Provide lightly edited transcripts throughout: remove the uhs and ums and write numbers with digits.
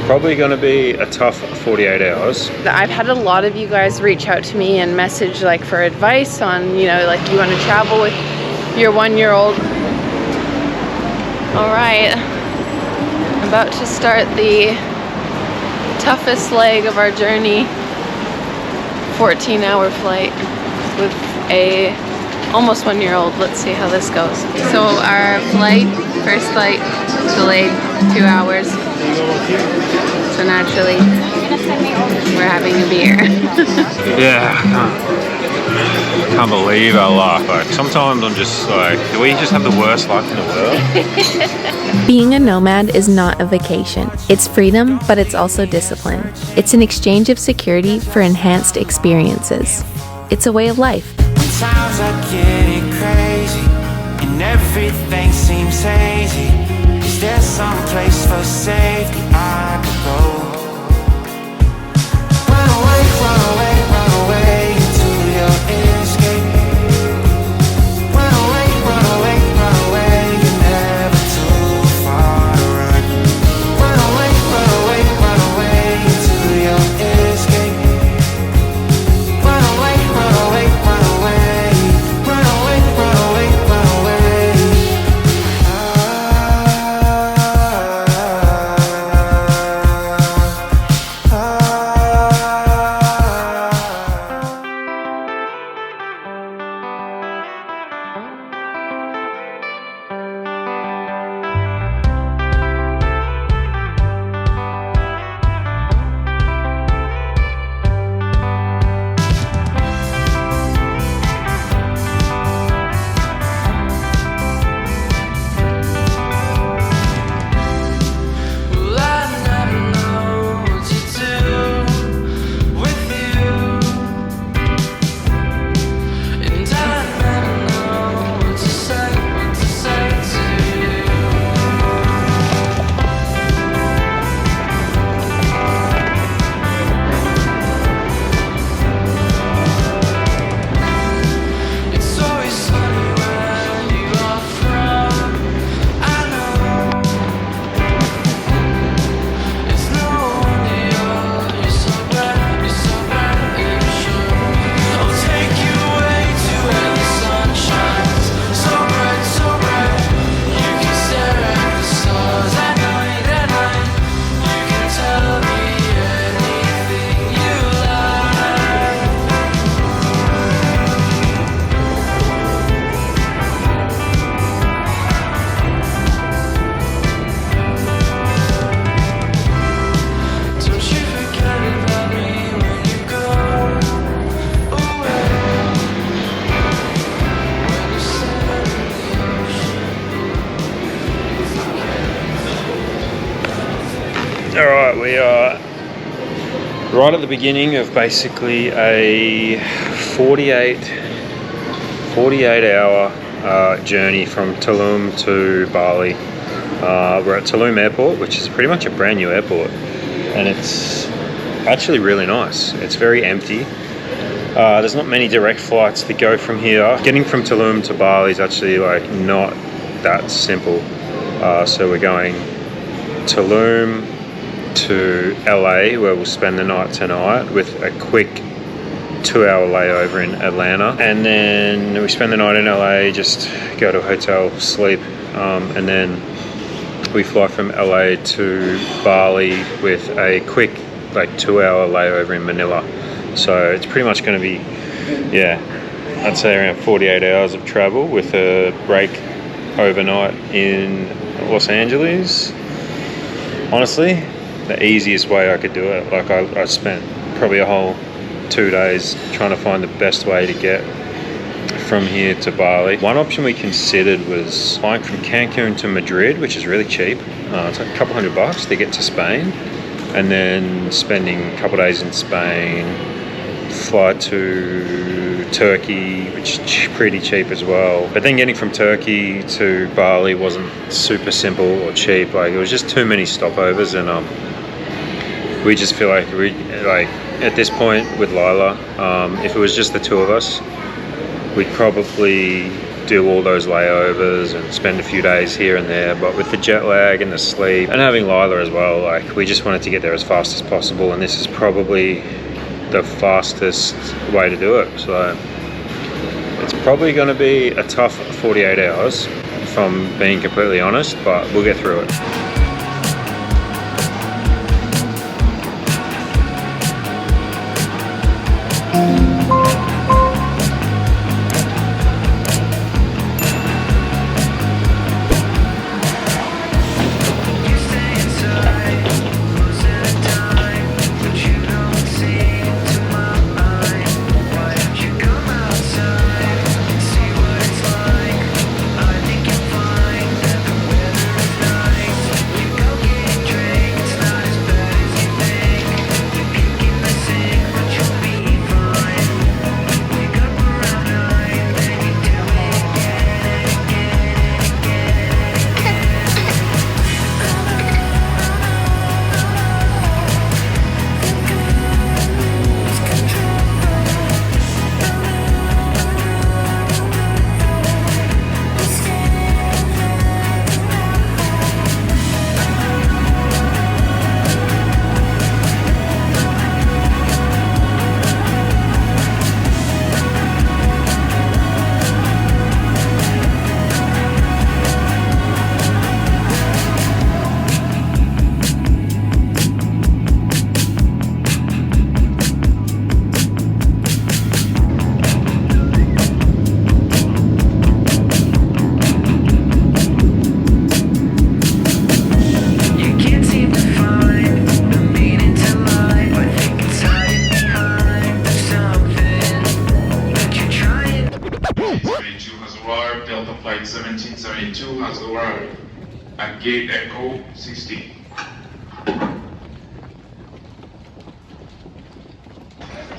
probably going to be a tough 48 hours. I've had a lot of you guys reach out to me and message like for advice on, you know, like you want to travel with your 1-year-old. All right, about to start the toughest leg of our journey. 14-hour flight with a almost 1-year-old. Let's see how this goes. So our first flight delayed 2 hours. So naturally, we're having a beer. Yeah, I can't believe our luck. Like sometimes I'm just like, do we just have the worst luck in the world? Being a nomad is not a vacation. It's freedom, but it's also discipline. It's an exchange of security for enhanced experiences. It's a way of life. Times are getting crazy and everything seems hazy. Is there some place for safety I could go? Run away, run away, run away into your escape. Run away, run away, run away, you're never too far to run. Run away, run away, run away into your escape. Run away, run away, run away. Run away, run away, run away. Well, I never know what to do with you, and I never know what to say to you. It's always sunny where you are from, I know. It's no wonder you're so bad and sure. I'll take you away to where the sun shines so bright, you can stare at the stars at night, you can tell me anything you like. Don't you forget about me when you go away. When you stand in the ocean. Alright, we are right at the beginning of basically a 48 hour journey from Tulum to Bali. We're at Tulum Airport, which is pretty much a brand new airport, and it's actually really nice. It's very empty. There's not many direct flights that go from here. Getting from Tulum to Bali is actually like not that simple. So we're going Tulum to LA, where we'll spend the night tonight with a quick 2-hour layover in Atlanta, and then we spend the night in LA, just go to a hotel, sleep, and then we fly from LA to Bali with a quick like 2-hour layover in Manila. So it's pretty much going to be, yeah, I'd say around 48 hours of travel with a break overnight in Los Angeles. Honestly, the easiest way I could do it. Like I spent probably a whole 2 days trying to find the best way to get from here to Bali. One option we considered was flying from Cancun to Madrid, which is really cheap. It's like a couple $100 to get to Spain, and then spending a couple days in Spain, fly to Turkey, which is pretty cheap as well. But then getting from Turkey to Bali wasn't super simple or cheap. Like it was just too many stopovers, and we just feel like at this point with Lila, if it was just the two of us, we'd probably do all those layovers and spend a few days here and there. But with the jet lag and the sleep and having Lila as well, like, we just wanted to get there as fast as possible, and this is probably the fastest way to do it. So it's probably going to be a tough 48 hours, if I'm being completely honest, but we'll get through it. Flight 1772 has arrived at Gate Echo 16.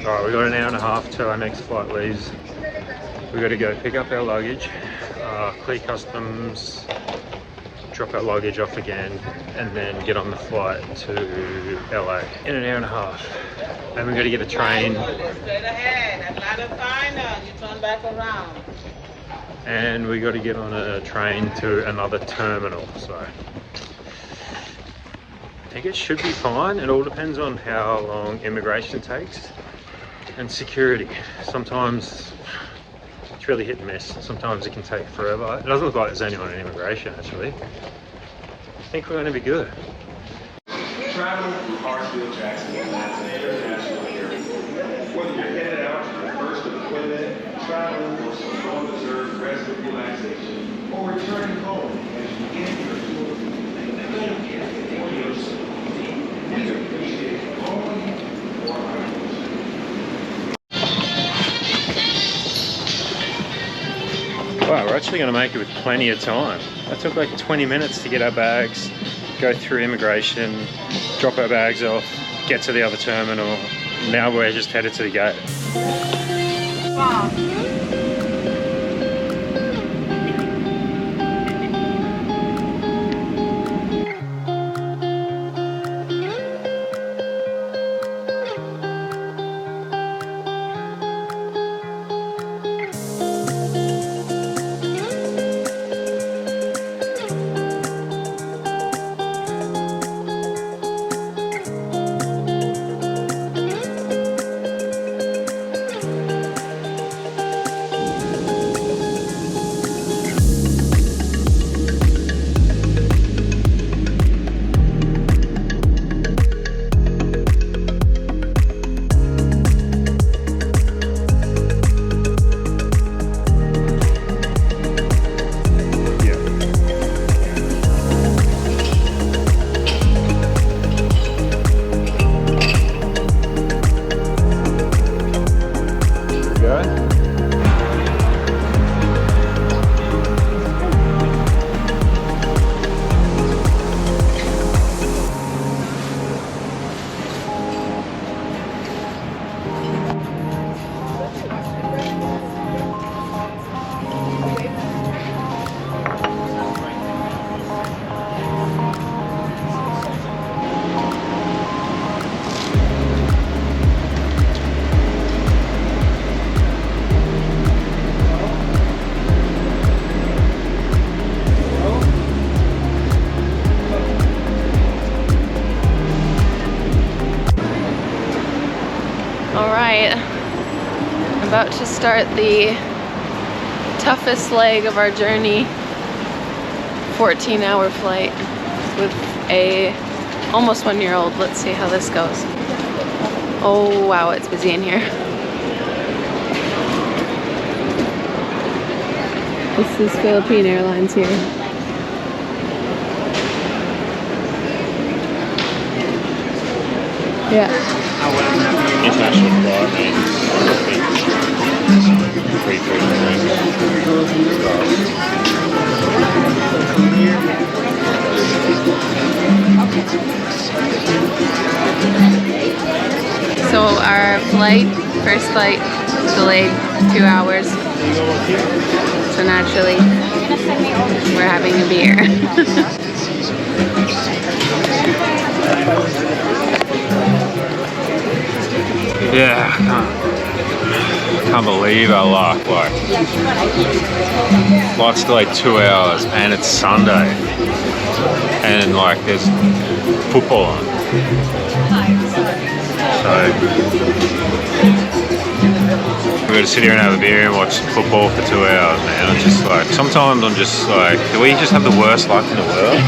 Alright, we've got an hour and a half till our next flight leaves. We've got to go pick up our luggage, clear customs, drop our luggage off again, and then get on the flight to LA in an hour and a half. And we've got to get a train. Straight ahead, that's not a sign, you turn back around. And we got to get on a train to another terminal, so I think it should be fine. It all depends on how long immigration takes and security. Sometimes it's really hit and miss. Sometimes it can take forever. It doesn't look like there's anyone in immigration actually. I think we're going to be good. Travel through Hartsfield Jackson International Airport. Whether you're headed out to your first deployment, traveling for some well-deserved rest and relaxation, or returning home as you begin your tour, thank you for your support. We appreciate all you do for our mission. Wow, we're actually going to make it with plenty of time. That took like 20 minutes to get our bags, go through immigration, drop our bags off, get to the other terminal. Now we're just headed to the gate. Wow. Alright, about to start the toughest leg of our journey. 14-hour flight with a almost 1-year-old. Let's see how this goes. Oh wow, it's busy in here. This is Philippine Airlines here. Yeah. International flight means free food and So our first flight, delayed 2 hours. So naturally, we're having a beer. Yeah, I can't believe our luck. Like, flight's delayed 2 hours and it's Sunday. And like, there's football on. So, we've got to sit here and have a beer and watch football for 2 hours, man. It's just like, sometimes I'm just like, do we just have the worst luck in the world?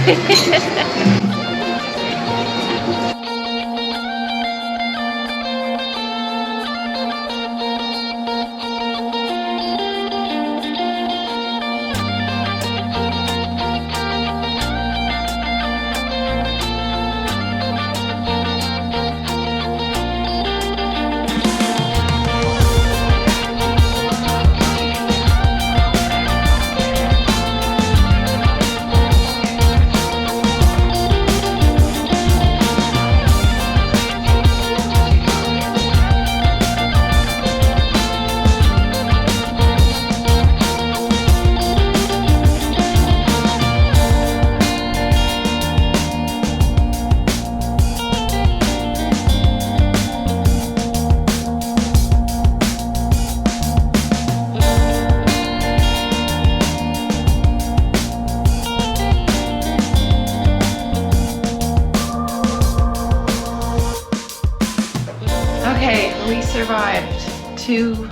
We survived 2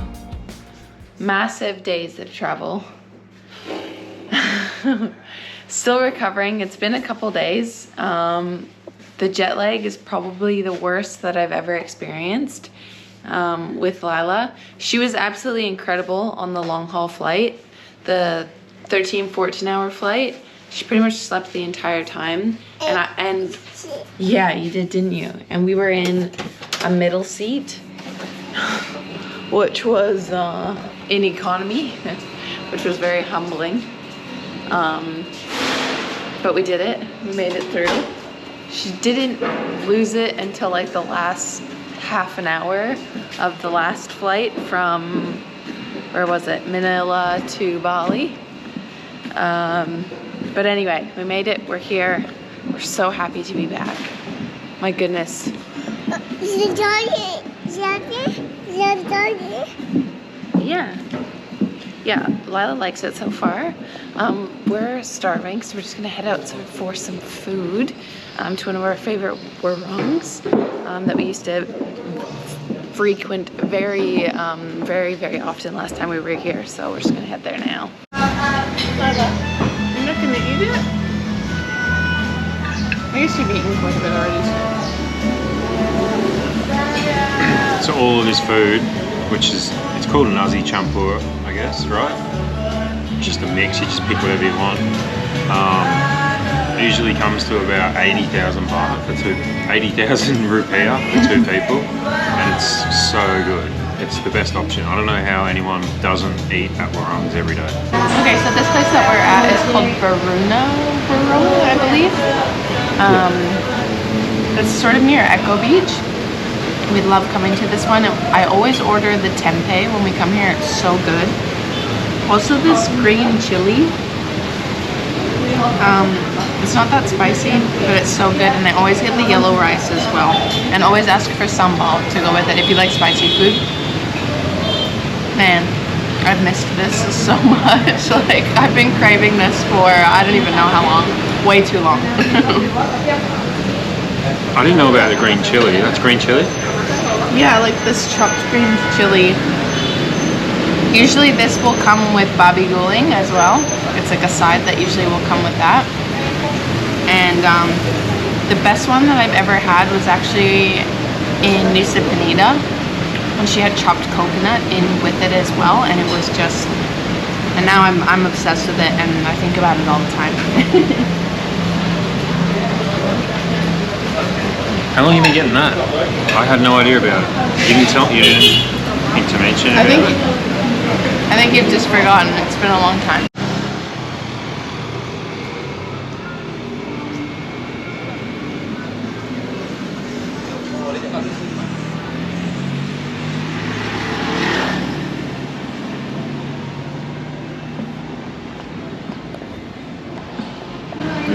massive days of travel. Still recovering. It's been a couple days. The jet lag is probably the worst that I've ever experienced with Lila. She was absolutely incredible on the long haul flight, the 14 hour flight. She pretty much slept the entire time. And yeah, you did, didn't you? And we were in a middle seat, which was in economy, which was very humbling. But we did it. We made it through. She didn't lose it until like the last half an hour of the last flight from, where was it? Manila to Bali. But anyway, we made it. We're here. We're so happy to be back. My goodness. Yeah. Yeah, Lila likes it so far. We're starving, so we're just gonna head out for some food to one of our favorite warungs that we used to frequent very often last time we were here. So we're just gonna head there now. Lila, you're not gonna eat it? I guess you've eaten quite a bit already. So all of this food, which is, it's called nasi campur, I guess, right? Just a mix, you just pick whatever you want. It usually comes to about 80,000 baht for 80,000 rupiah for 2 people, and it's so good. It's the best option. I don't know how anyone doesn't eat at Warung's every day. Okay, so this place that we're at is called Warung, I believe. It's sort of near Echo Beach. We love coming to this one. I always order the tempeh when we come here. It's so good. Also this green chili. It's not that spicy, but it's so good. And I always get the yellow rice as well. And always ask for sambal to go with it if you like spicy food. Man, I've missed this so much. Like, I've been craving this for I don't even know how long. Way too long. I didn't know about the green chili. That's green chili? Yeah, I like this chopped green chili. Usually this will come with babi guling as well. It's like a side that usually will come with that. And the best one that I've ever had was actually in Nusa Penida when she had chopped coconut in with it as well, and it was just, and now I'm obsessed with it and I think about it all the time. How long have you been getting that? I had no idea about it. You didn't think to mention it? I think you've just forgotten. It's been a long time.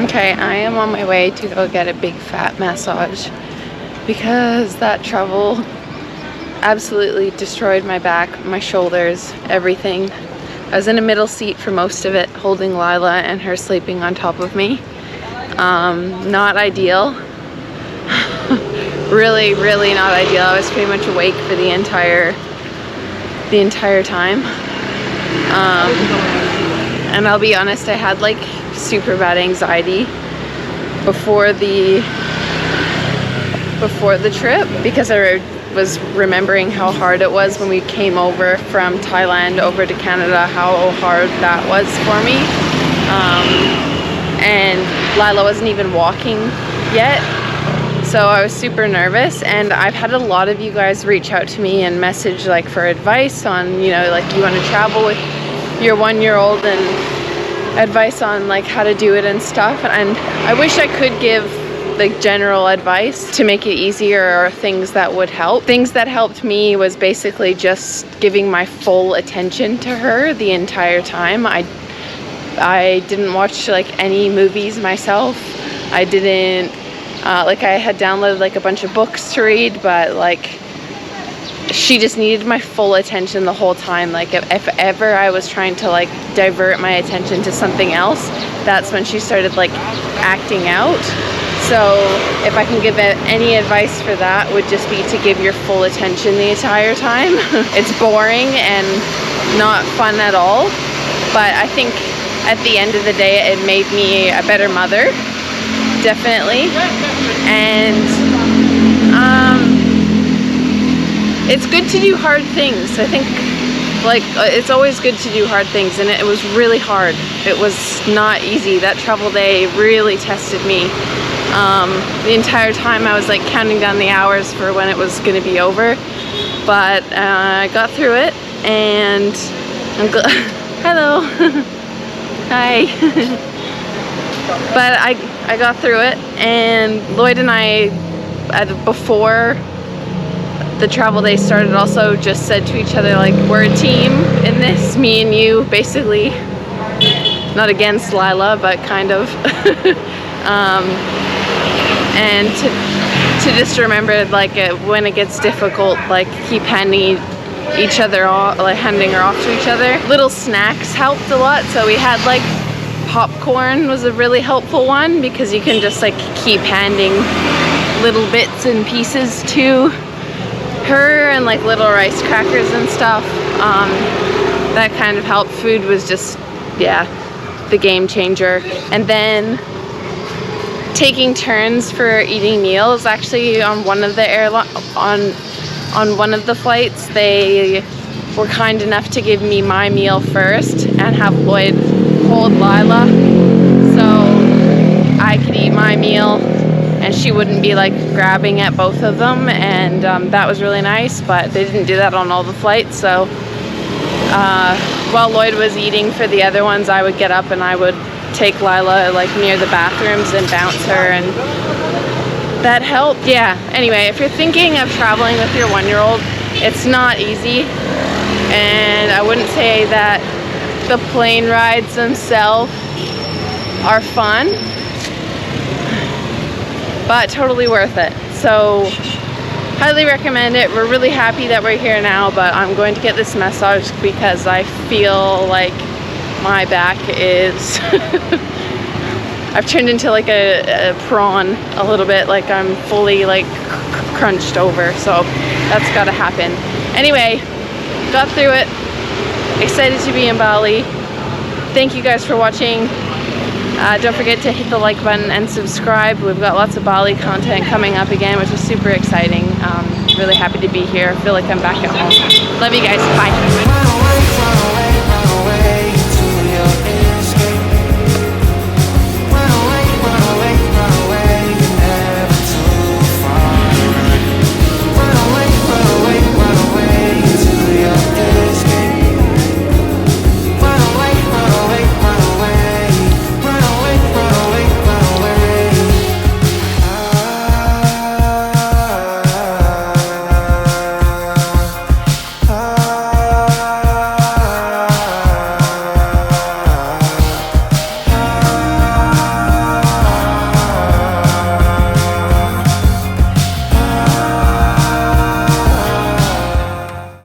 Okay, I am on my way to go get a big fat massage because that travel absolutely destroyed my back, my shoulders, everything. I was in a middle seat for most of it, holding Lila and her sleeping on top of me. Not ideal. Really, really not ideal. I was pretty much awake for the entire time. And I'll be honest, I had like super bad anxiety before the trip because I was remembering how hard it was when we came over from Thailand over to Canada, how hard that was for me. And Lila wasn't even walking yet, so I was super nervous. And I've had a lot of you guys reach out to me and message like for advice on, you know, like you want to travel with your 1-year-old and advice on like how to do it and stuff. And I wish I could give like general advice to make it easier or things that would help. Things that helped me was basically just giving my full attention to her the entire time. I didn't watch like any movies myself. I didn't like, I had downloaded like a bunch of books to read, but like she just needed my full attention the whole time. Like if ever I was trying to like divert my attention to something else, that's when she started like acting out. So if I can give it any advice for that, would just be to give your full attention the entire time. It's boring and not fun at all, but I think at the end of the day it made me a better mother, definitely. And it's good to do hard things. I think like it's always good to do hard things, and it was really hard. It was not easy. That travel day really tested me. The entire time I was like counting down the hours for when it was going to be over, but I got through it, and I'm glad. Hello. Hi. But I got through it, and Lloyd and I, before the travel day started, also just said to each other like, we're a team in this, me and you, basically. Not against Lila, but kind of. And to just remember, like, when it gets difficult, like, keep handing each other off, like handing her off to each other. Little snacks helped a lot. So we had like popcorn was a really helpful one, because you can just like keep handing little bits and pieces to her, and like little rice crackers and stuff. That kind of helped. Food was just, yeah, the game changer. And then taking turns for eating meals. Actually, on one of the on one of the flights, they were kind enough to give me my meal first and have Lloyd hold Lila, so I could eat my meal and she wouldn't be like grabbing at both of them. And that was really nice, but they didn't do that on all the flights. So while Lloyd was eating for the other ones, I would get up and I would take Lila like near the bathrooms and bounce her, and that helped. Yeah, anyway, if you're thinking of traveling with your 1-year-old, it's not easy, and I wouldn't say that the plane rides themselves are fun, but totally worth it. So highly recommend it. We're really happy that we're here now, but I'm going to get this massage because I feel like my back is I've turned into like a prawn a little bit, like I'm fully like crunched over, so that's gotta happen. Anyway, got through it. Excited to be in Bali. Thank you guys for watching. Don't forget to hit the like button and subscribe. We've got lots of Bali content coming up again, which is super exciting. Really happy to be here. I feel like I'm back at home. Love you guys. Bye.